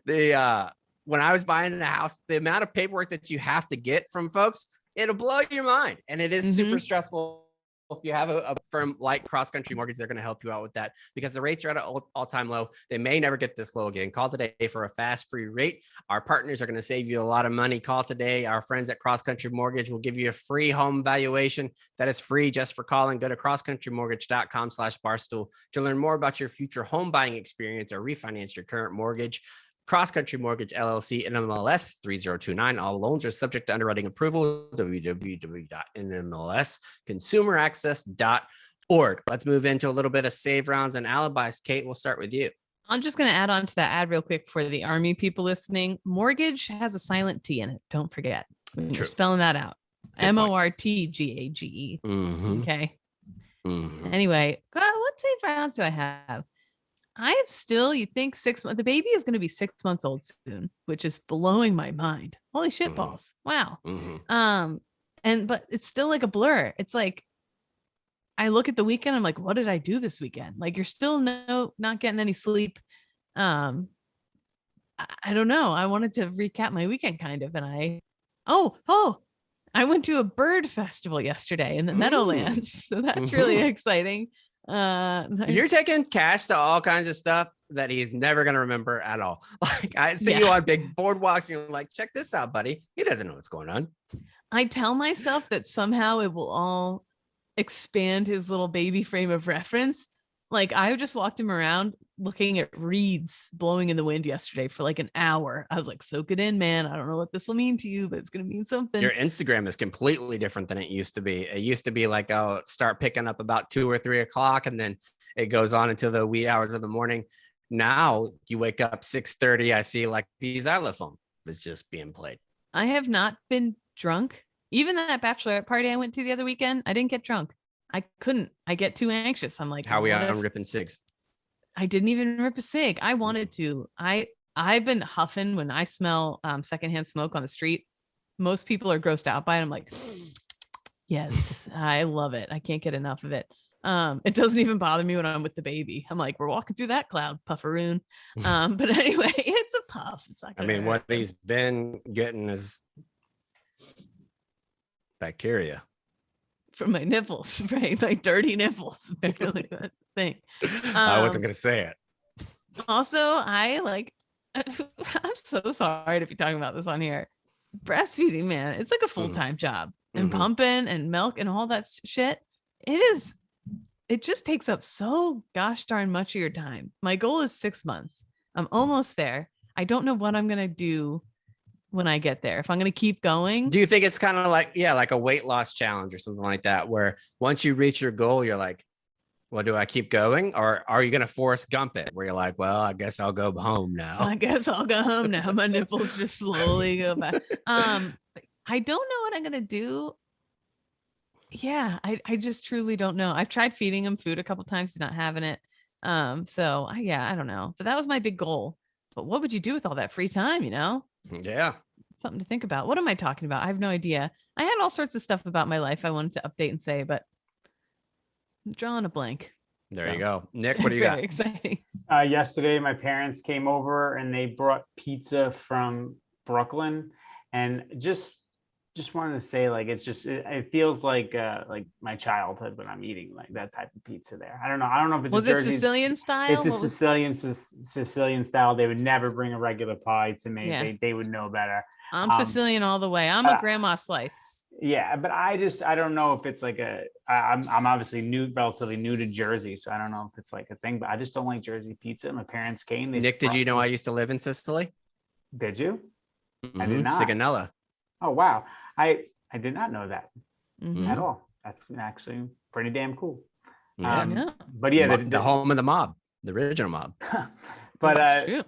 When I was buying a house, the amount of paperwork that you have to get from folks, it'll blow your mind. And it is super stressful. If you have a firm like Cross Country Mortgage, they're going to help you out with that because the rates are at an all-time low. They may never get this low again. Call today for a fast, free rate. Our partners are going to save you a lot of money. Call today. Our friends at Cross Country Mortgage will give you a free home valuation that is free just for calling. Go to crosscountrymortgage.com/barstool to learn more about your future home buying experience or refinance your current mortgage. Cross Country Mortgage LLC NMLS 3029. All loans are subject to underwriting approval. www.nmlsconsumeraccess.org. Let's move into a little bit of save rounds and alibis. Kate, we'll start with you. I'm just going to add on to that ad real quick for the Army people listening. Mortgage has a silent T in it. Don't forget. You're spelling that out. MORTGAGE. Okay. Anyway, what save rounds do I have? I am still, you think 6 months, the baby is going to be 6 months old soon, which is blowing my mind. Holy shit balls. Wow. But it's still like a blur. It's like, I look at the weekend, I'm like, what did I do this weekend? Like you're still not getting any sleep. I don't know. I wanted to recap my weekend kind of. And I went to a bird festival yesterday in the Meadowlands. So that's really exciting. Nice. You're taking Cash to all kinds of stuff that he's never going to remember at all. Like I see you on big boardwalks and you're like, check this out, buddy. He doesn't know what's going on. I tell myself that somehow it will all expand his little baby frame of reference. Like I just walked him around looking at reeds blowing in the wind yesterday for like an hour. I was like, soak it in, man. I don't know what this will mean to you, but it's going to mean something. Your Instagram is completely different than it used to be. It used to be like, start picking up about 2 or 3 o'clock. And then it goes on until the wee hours of the morning. Now you wake up 6:30. I see like the xylophone is just being played. I have not been drunk. Even that bachelorette party I went to the other weekend, I didn't get drunk. I couldn't. I get too anxious. I'm like, how are we what on if- ripping cigs? I didn't even rip a cig. I wanted to. I've been huffing when I smell secondhand smoke on the street. Most people are grossed out by it. I'm like, yes, I love it. I can't get enough of it. It doesn't even bother me when I'm with the baby. I'm like, we're walking through that cloud, pufferoon. But anyway, it's a puff. It's not I gonna mean, what hurt. he's been getting is bacteria. From my nipples, right? My dirty nipples. Apparently, that's the thing. I wasn't gonna say it. Also, I like. I'm so sorry to be talking about this on here. Breastfeeding, man, it's like a full-time job, and Mhm. pumping and milk and all that shit. It just takes up so gosh darn much of your time. My goal is 6 months. I'm almost there. I don't know what I'm gonna do when I get there. If I'm gonna keep going. Do you think it's kind of like, like a weight loss challenge or something like that, where once you reach your goal, you're like, well, do I keep going, or are you going to Forrest Gump it, where you're like, well, I guess I'll go home now? I guess I'll go home now. My nipples just slowly go back. I don't know what I'm gonna do. Yeah, I just truly don't know. I've tried feeding him food a couple times. He's not having it. So I don't know. But that was my big goal. But what would you do with all that free time? Yeah. Something to think about. What am I talking about? I have no idea. I had all sorts of stuff about my life I wanted to update and say, but I'm drawing a blank. There So. you go. Nick, what do you Very got? exciting. Yesterday, my parents came over and they brought pizza from Brooklyn, and just wanted to say, like, it feels like my childhood when I'm eating like that type of pizza there. I don't know if it's Was a it Jersey. Sicilian style? It's a Sicilian style. They would never bring a regular pie to me. Yeah. They would know better. I'm Sicilian all the way. I'm a grandma slice. Yeah, but I don't know if it's like I'm obviously relatively new to Jersey, so I don't know if it's like a thing, but I just don't like Jersey pizza. My parents came. Nick, did you know I used to live in Sicily? Did you? I Mhm. did not. Sigonella. Oh, wow. I did not know that Mhm. at all. That's actually pretty damn cool. Yeah. Yeah. But yeah, the home of the mob, the original mob. but That's true.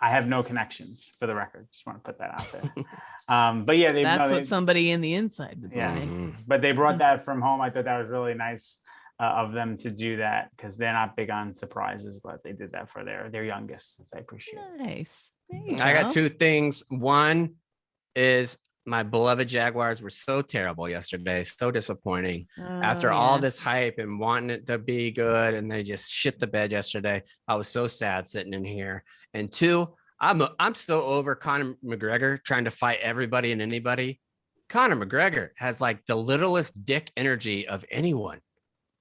I have no connections, for the record. Just want to put that out there. But yeah, That's what somebody in the inside would Yeah. say. Mhm. But they brought that from home. I thought that was really nice of them to do that, because they're not big on surprises, but they did that for their youngest. So I appreciate it. Nice. There you I got go. 2 things. One is my beloved Jaguars were so terrible yesterday, so disappointing. After all this hype and wanting it to be good, and they just shit the bed yesterday. I was so sad sitting in here. And 2, I'm still over Conor McGregor trying to fight everybody and anybody. Conor McGregor has like the littlest dick energy of anyone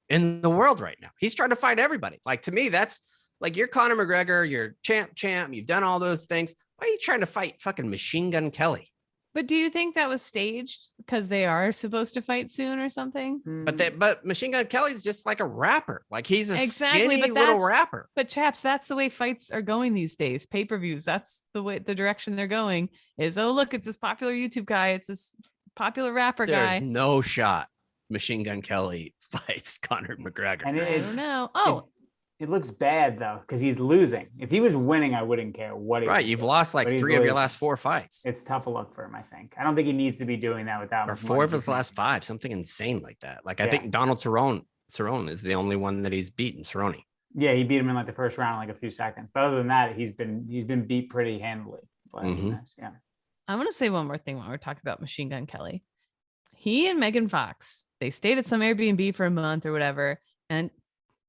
in the world right now. He's trying to fight everybody. Like, to me, that's like, you're Conor McGregor, you're champ, you've done all those things. Why are you trying to fight fucking Machine Gun Kelly? But do you think that was staged because they are supposed to fight soon or something? But Machine Gun Kelly's just like a rapper. Like, he's a Exactly, skinny but little that's- rapper. But chaps, that's the way fights are going these days. Pay-per-views. That's the direction they're going is, oh, look, it's this popular YouTube guy. It's this popular rapper There's guy. no shot Machine Gun Kelly fights Conor McGregor. And I don't know. Oh, it looks bad though, because he's losing. If he was winning, I wouldn't care what he Right, was you've doing. lost like But he's 3 of your losing. last 4 fights. It's tough a look for him, I think. I don't think he needs to be doing that without Or 4 of his last 5, something insane like that. Like, I Yeah. think Donald Cerrone is the only one that he's beaten. Cerrone. Yeah, he beat him in like the first round, like a few seconds. But other than that, he's been beat pretty handily. the last few Mhm. minutes. Yeah. I want to say one more thing while we're talking about Machine Gun Kelly. He and Megan Fox, they stayed at some Airbnb for a month or whatever. And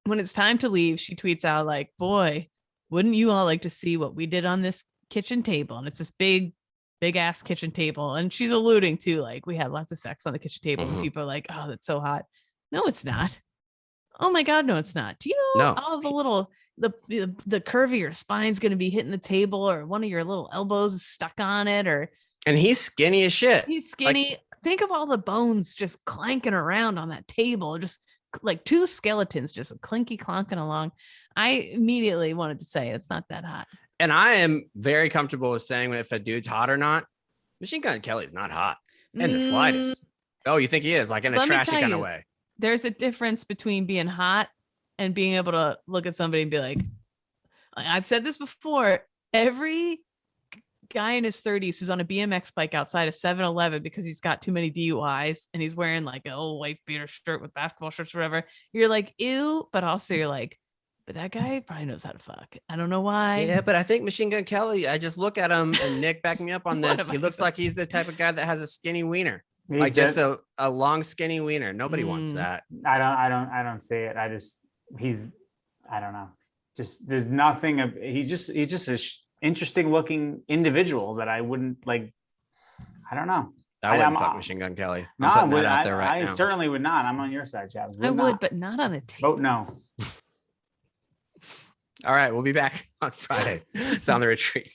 when it's time to leave, she tweets out like, boy, wouldn't you all like to see what we did on this kitchen table? And it's this big ass kitchen table. And she's alluding to like, we had lots of sex on the kitchen table. And Mhm. people are like, oh, that's so hot. No, it's not. Oh my God, no, it's not. Do you know No. all the little, the curve of your spine's going to be hitting the table, or one of your little elbows is stuck on it, or And he's skinny as shit. he's skinny. Think of all the bones just clanking around on that table, just like 2 skeletons just clinky clonking along. I immediately wanted to say it's not that hot. And I am very comfortable with saying if a dude's hot or not. Machine Gun Kelly's not hot in the slightest. Oh, you think he is? Like, in a Let me trashy tell kind of you. way. There's a difference between being hot and being able to look at somebody and be like, I've said this before. Every guy in his 30s who's on a BMX bike outside a 7-Eleven because he's got too many DUIs and he's wearing like a old white beater shirt with basketball shorts or whatever, you're like, ew, but also you're like, but that guy probably knows how to fuck. I don't know why. Yeah, but I think Machine Gun Kelly, I just look at him, and Nick back me up on this. He looks like he's the type of guy that has a skinny wiener. Like just a long skinny wiener. Nobody wants that. I don't see it. I don't know. Just there's nothing. He's just a interesting looking individual that I wouldn't like. I don't know. I wouldn't fuck Machine Gun Kelly. I'm putting that out there right now. I certainly would not. I'm on your side, Chaps. I would, but not on a table. Vote no. All right, we'll be back on Friday. It's on the retreat.